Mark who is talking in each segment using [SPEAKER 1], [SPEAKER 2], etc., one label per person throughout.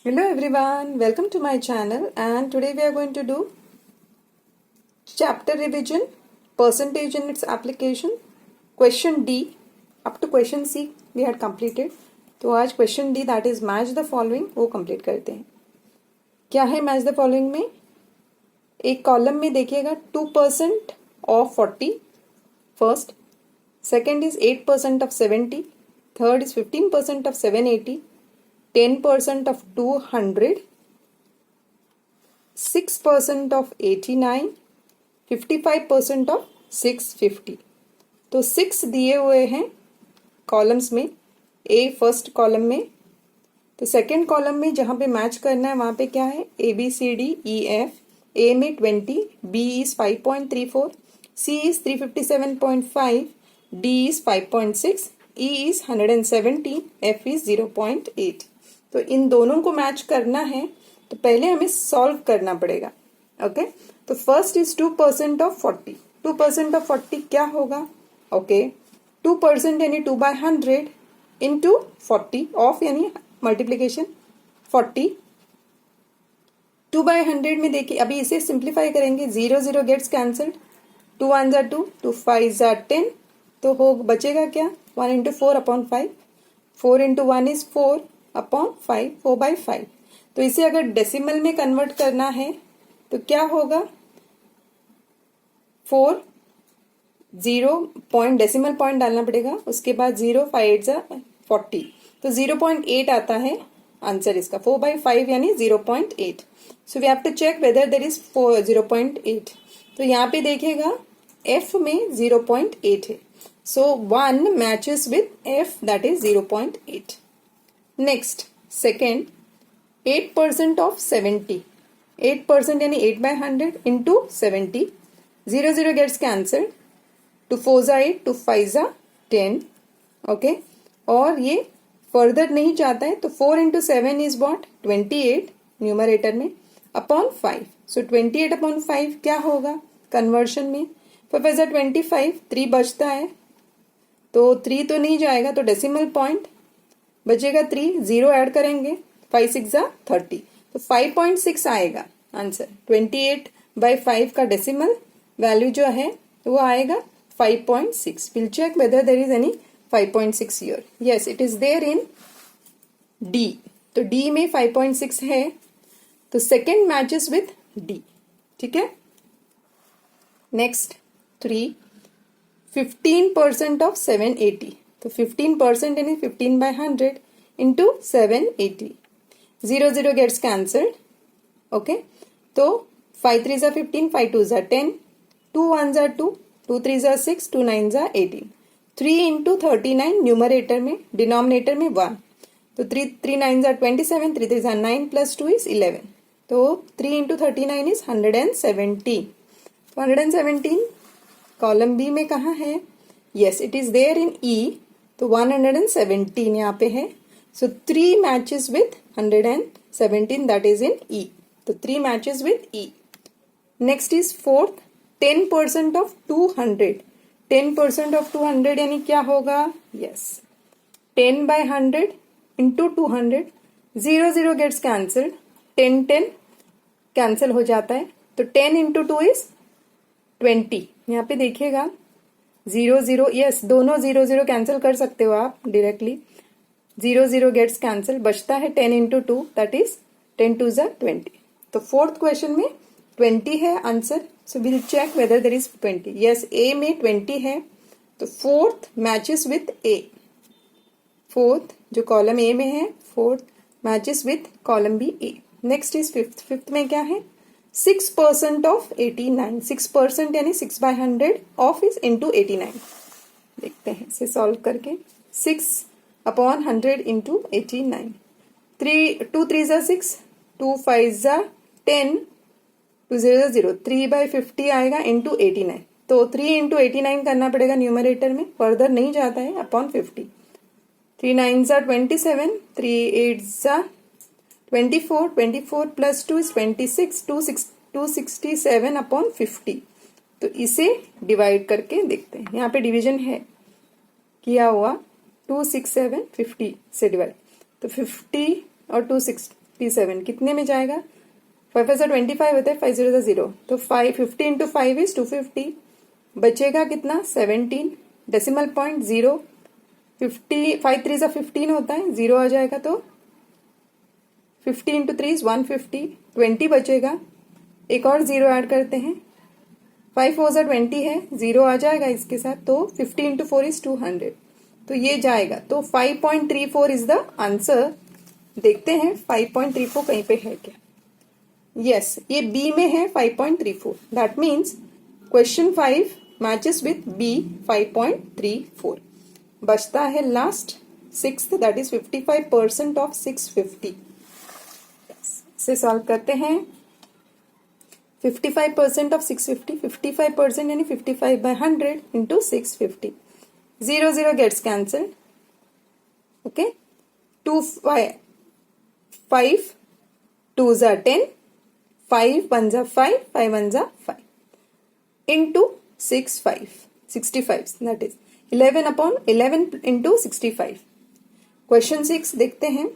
[SPEAKER 1] Hello everyone, welcome to my channel and today we are going to do chapter revision, percentage and its application, question D up to question C we had completed. तो आज question D that is match the following वो complete करते हैं. क्या है match the following में? एक column में देखिएगा 2% of 40 first, second is 8% of 70, third is 15% of 780, 10% of 200, 6% of 89, 55% of 650. तो 6 दिए हुए हैं कॉलम्स में. ए फर्स्ट कॉलम में, तो सेकंड कॉलम में जहां पे मैच करना है वहां पे क्या है? A B C D E F. A में 20, B is 5.34, C is 357.5, D is 5.6, E is 117, F is 0.8. तो इन दोनों को मैच करना है तो पहले हमें सॉल्व करना पड़ेगा. ओके, तो फर्स्ट इज 2% ऑफ 40. 2% ऑफ 40 क्या होगा? ओके, 2% यानी 2/100 इंटू 40 ऑफ यानी मल्टीप्लीकेशन 40. 2/100 में देखिए अभी इसे सिंप्लीफाई करेंगे. 0 0 गेट्स कैंसल्ड. 2 1 जा 2, 2 5 जा 10. तो हो बचेगा क्या? 1 into 4 upon 5. 4 into 1 is 4 upon 5, 4/5. तो इसे अगर डेसिमल में कन्वर्ट करना है तो क्या होगा? 4 0 पॉइंट डेसिमल पॉइंट डालना पड़ेगा. उसके बाद 0 5 8 जा 40. तो 0.8 आता है आंसर इसका. 4/5 यानी 0.8. So we have to check whether there is 0.8. तो यहाँ पे देखिएगा F में 0.8 है. So 1 matches with F that is 0.8. Next second 8% of 70. 8% यानी 8/100 इंटू 70. 0 0 gets cancelled. 2 4 जा 8, 2 5 जा 10. ओके, और ये फर्दर नहीं जाता है तो 4 इंटू 7 इज वॉट? 28 न्यूमरेटर में अपॉन 5. सो 28 अपॉन 5 क्या होगा कन्वर्शन में? 5 जा 25, 3 बचता है तो 3 तो नहीं जाएगा तो डेसिमल पॉइंट बचेगा 3. 0 ऐड करेंगे. 5 6 जा 30. तो 5.6 आएगा आंसर. 28/5 का डेसिमल वैल्यू जो है वो आएगा 5.6. Will check whether there is any 5.6 here. Yes, it is there in D. तो डी में 5.6 है तो सेकेंड मैचेस विथ डी. ठीक है. Next 3 15% of 780. तो 15% यानी 15/100 इंटू 780. 0 0 gets cancelled. ओके, तो 5 3 जा 15, 5 2 जा 10, 2 1 जा 2, 2 3 जा 6, 2 9 जा 18. 3 इंटू 39 न्यूमरेटर में, डिनोमिनेटर में 1. तो 3 3 9 जा 27, 3 3 जा 9 प्लस 2 इज 11. तो 3 इंटू 39 इज 117. 117 कॉलम बी में कहाँ है? Yes, it is there in E. तो 117 यहाँ पे है. So 3 matches with 117 that is in E. तो 3 matches with E. Next is fourth 10% of 200. 10% of 200 यानी क्या होगा? Yes, 10/100 into 200. 0 0 gets cancelled. 10 10 cancel हो जाता है तो 10 इंटू 2 इज 20. यहाँ पे देखिएगा 0 0, यस दोनों 0 0 कैंसिल कर सकते हो आप डायरेक्टली. 0 0 gets cancel. बचता है 10 इंटू 2 दैट इज 10 2 जा 20. तो फोर्थ क्वेश्चन में 20 है answer. So will check whether there is 20. Yes, A में 20 है तो fourth matches with A. Fourth जो कॉलम ए में है fourth matches with column B A. Next is fifth. Fifth में क्या है? 6% ऑफ 89. 6% यानी 6/100 ऑफ इज इंटू 89. देखते हैं इसे सॉल्व करके. 6 अपॉन 100 इंटू 89. 2 3 जा 6, 2 5 जा 10, 2 0 जा 0. 3/50 आएगा इंटू 89. तो 3 इंटू 89 करना पड़ेगा न्यूमरेटर में, फर्दर नहीं जाता है अपॉन 50. 3 9 जा 27, 3 8 जा 24, 24 प्लस 2 इज 26, 267 अपॉन 50. तो इसे डिवाइड करके देखते हैं. यहाँ पे डिवीजन है किया हुआ 267 50 से डिवाइड. तो 50 और 2 57 कितने में जाएगा? 5 5 25 होता है, 5 0 0, तो 50 इंटू 5 इज 250, बचेगा कितना? 17, डेसिमल पॉइंट 0, 50 5 3 15 होता है, 0 आ जाएगा, तो 50 इंटू 3 इज 150, 20 बचेगा, एक और 0 ऐड करते हैं, 5 4 20 है, 0 आ जाएगा इसके साथ, तो 50 इंटू 4 इज 200, तो ये जाएगा, तो 5.34 इज द आंसर। देखते हैं 5.34 कहीं पे है क्या? यस, ये बी में है 5.34, that means question 5 matches with B 5.34। बचता है last 6th, that is 55% of 650। इसे सॉल्व करते हैं। 55% ऑफ 650, 55% यानी 55 by 100 into 650. 0 0 gets cancelled. Okay, 2 5 2s are 10, 5 1s are 5, 5 1s are 5 into 6 5 65, that is 11 upon 11 into 65। Question 6 देखते हैं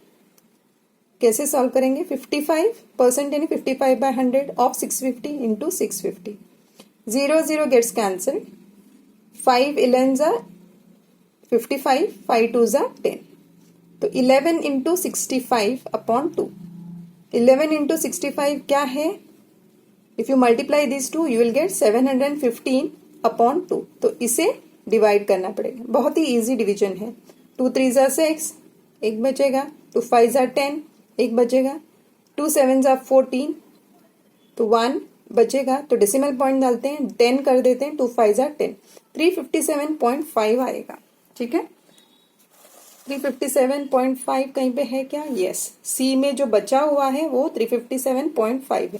[SPEAKER 1] कैसे सॉल्व करेंगे। 55% यानी 55 by 100 of 650 into 650। 0 0 gets cancelled, 5 11s are 55, 5 2s are 10, तो 11 into 65 upon 2। 11 into 65 क्या है? If you multiply this to you will get 715 upon 2, तो इसे डिवाइड करना पड़ेगा। बहुत ही इजी डिवीजन है। 2 3 जार 6, एक बचेगा, 2 5 जार 10, एक बचेगा, 2 7 जार 14, तो 1 बचेगा, तो डेसिमल पॉइंट डालते हैं, 10 कर देते हैं, 2 5 जार 10, 357.5 आएगा। ठीक है, 357.5 कहीं पे है क्या? यस, सी में जो बचा हुआ है वो 357.5 है,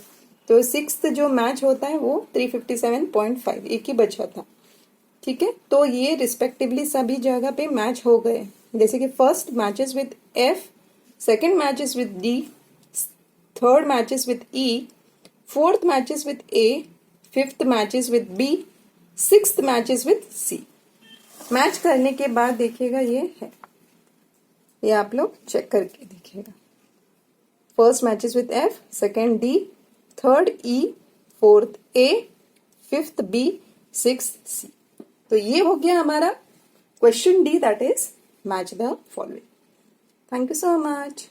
[SPEAKER 1] तो 6th जो मैच होता है वो 357.5, एक ही बचा था। ठीक है, तो ये रिस्पेक्टिवली सभी जगह पे मैच हो गए, जैसे कि first matches with F, second matches with D, third matches with E, fourth matches with A, fifth matches with B, sixth matches with C. Match करने के बाद देखिएगा ये है, ये आप लोग चेक करके देखिएगा। First matches with F, second D, third E, fourth A, fifth B, sixth C. तो ये हो गया हमारा question D, that is match the following. Thank you so much.